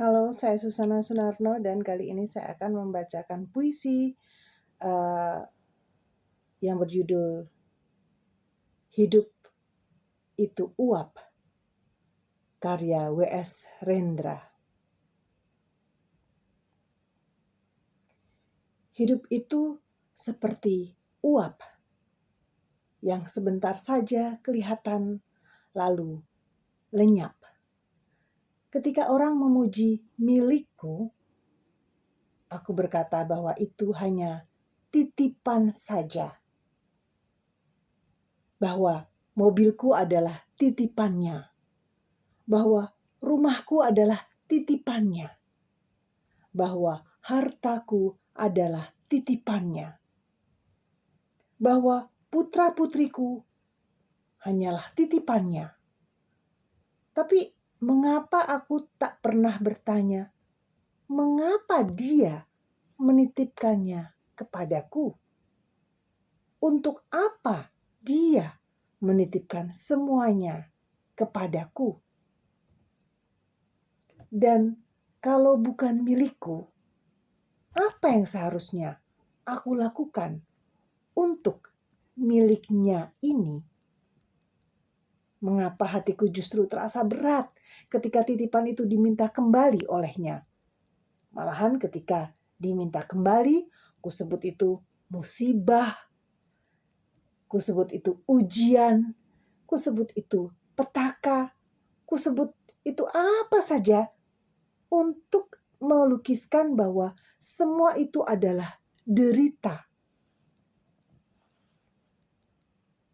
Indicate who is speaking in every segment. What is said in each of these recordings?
Speaker 1: Halo, saya Susana Sunarno dan kali ini saya akan membacakan puisi yang berjudul Hidup itu Uap, karya W.S. Rendra. Hidup itu seperti uap yang sebentar saja kelihatan lalu lenyap. Ketika orang memuji milikku, aku berkata bahwa itu hanya titipan saja. Bahwa mobilku adalah titipannya. Bahwa rumahku adalah titipannya. Bahwa hartaku adalah titipannya. Bahwa putra-putriku hanyalah titipannya. Tapi mengapa aku tak pernah bertanya, mengapa dia menitipkannya kepadaku? Untuk apa dia menitipkan semuanya kepadaku? Dan kalau bukan milikku, apa yang seharusnya aku lakukan untuk miliknya ini? Mengapa hatiku justru terasa berat ketika titipan itu diminta kembali olehnya? Malahan ketika diminta kembali, kusebut itu musibah, kusebut itu ujian, kusebut itu petaka, kusebut itu apa saja untuk melukiskan bahwa semua itu adalah derita.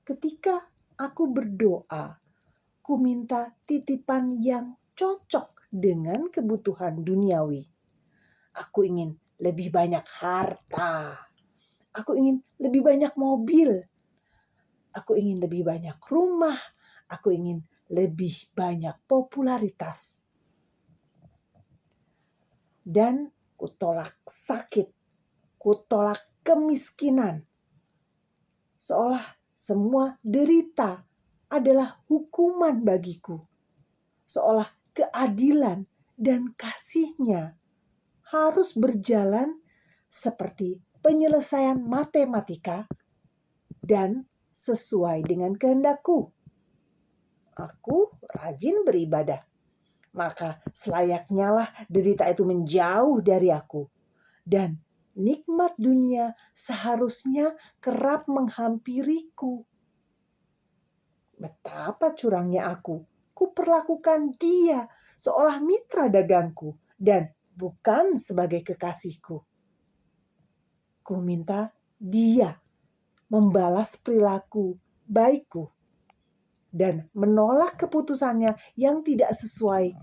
Speaker 1: Ketika aku berdoa, ku minta titipan yang cocok dengan kebutuhan duniawi. Aku ingin lebih banyak harta. Aku ingin lebih banyak mobil. Aku ingin lebih banyak rumah. Aku ingin lebih banyak popularitas. Dan kutolak sakit. Kutolak kemiskinan. Seolah semua derita adalah hukuman bagiku. Seolah keadilan dan kasihnya harus berjalan seperti penyelesaian matematika dan sesuai dengan kehendakku. Aku rajin beribadah, maka selayaknya lah derita itu menjauh dari aku. Dan nikmat dunia seharusnya kerap menghampiriku. Betapa curangnya aku. Kuperlakukan dia seolah mitra dagangku dan bukan sebagai kekasihku. Ku minta dia membalas perilaku baikku dan menolak keputusannya yang tidak sesuai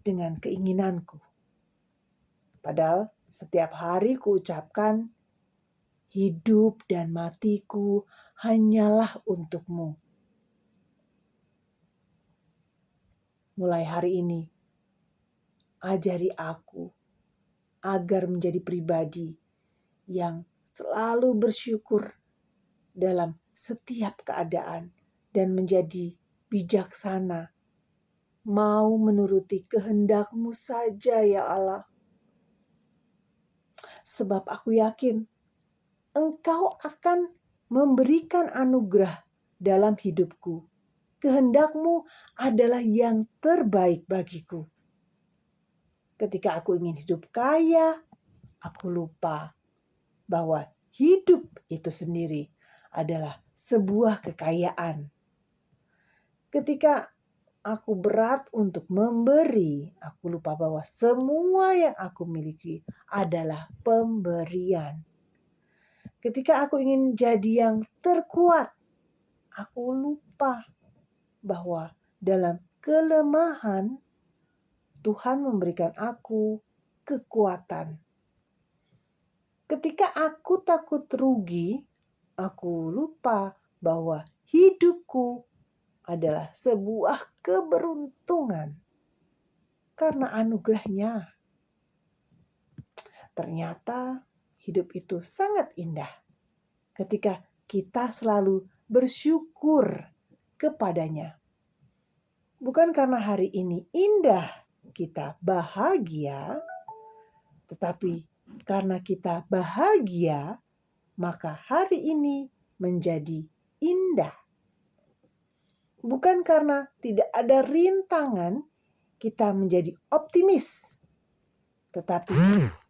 Speaker 1: dengan keinginanku. Padahal setiap hari ku ucapkan, hidup dan matiku hanyalah untukmu. Mulai hari ini, ajari aku agar menjadi pribadi yang selalu bersyukur dalam setiap keadaan dan menjadi bijaksana. Mau menuruti kehendak-Mu saja ya Allah. Sebab aku yakin Engkau akan memberikan anugerah dalam hidupku. Kehendak-Mu adalah yang terbaik bagiku. Ketika aku ingin hidup kaya, aku lupa bahwa hidup itu sendiri adalah sebuah kekayaan. Ketika aku berat untuk memberi, aku lupa bahwa semua yang aku miliki adalah pemberian. Ketika aku ingin jadi yang terkuat, aku lupa bahwa dalam kelemahan Tuhan memberikan aku kekuatan. Ketika aku takut rugi, aku lupa bahwa hidupku adalah sebuah keberuntungan karena anugerahnya. Ternyata hidup itu sangat indah ketika kita selalu bersyukur kepadanya. Bukan karena hari ini indah, kita bahagia, tetapi karena kita bahagia, maka hari ini menjadi indah. Bukan karena tidak ada rintangan kita menjadi optimis, tetapi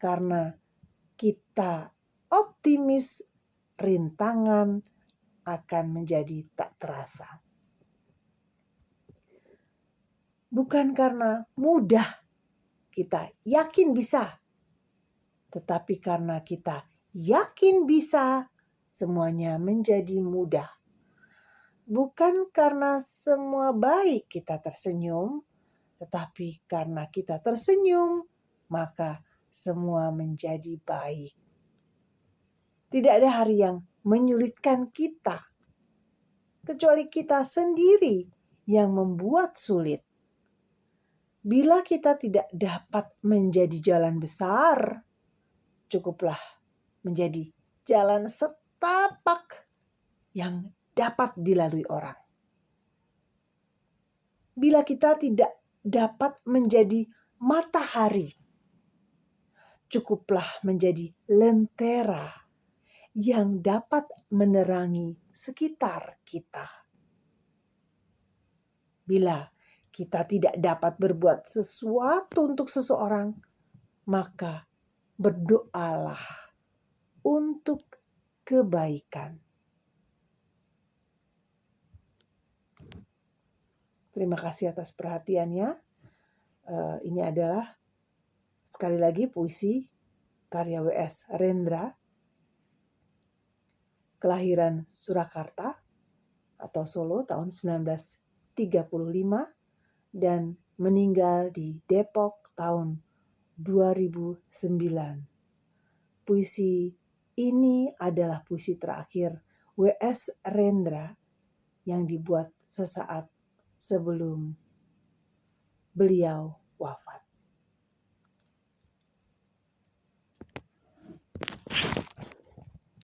Speaker 1: karena kita optimis, rintangan akan menjadi tak terasa. Bukan karena mudah kita yakin bisa, tetapi karena kita yakin bisa, semuanya menjadi mudah. Bukan karena semua baik kita tersenyum, tetapi karena kita tersenyum, maka semua menjadi baik. Tidak ada hari yang menyulitkan kita, kecuali kita sendiri yang membuat sulit. Bila kita tidak dapat menjadi jalan besar, cukuplah menjadi jalan setapak yang dapat dilalui orang. Bila kita tidak dapat menjadi matahari, cukuplah menjadi lentera yang dapat menerangi sekitar kita. Bila kita tidak dapat berbuat sesuatu untuk seseorang, maka berdoalah untuk kebaikan. Terima kasih atas perhatiannya. Ini adalah sekali lagi puisi karya W.S. Rendra, kelahiran Surakarta atau Solo tahun 1935 dan meninggal di Depok tahun 2009. Puisi ini adalah puisi terakhir W.S. Rendra yang dibuat sesaat sebelum beliau wafat.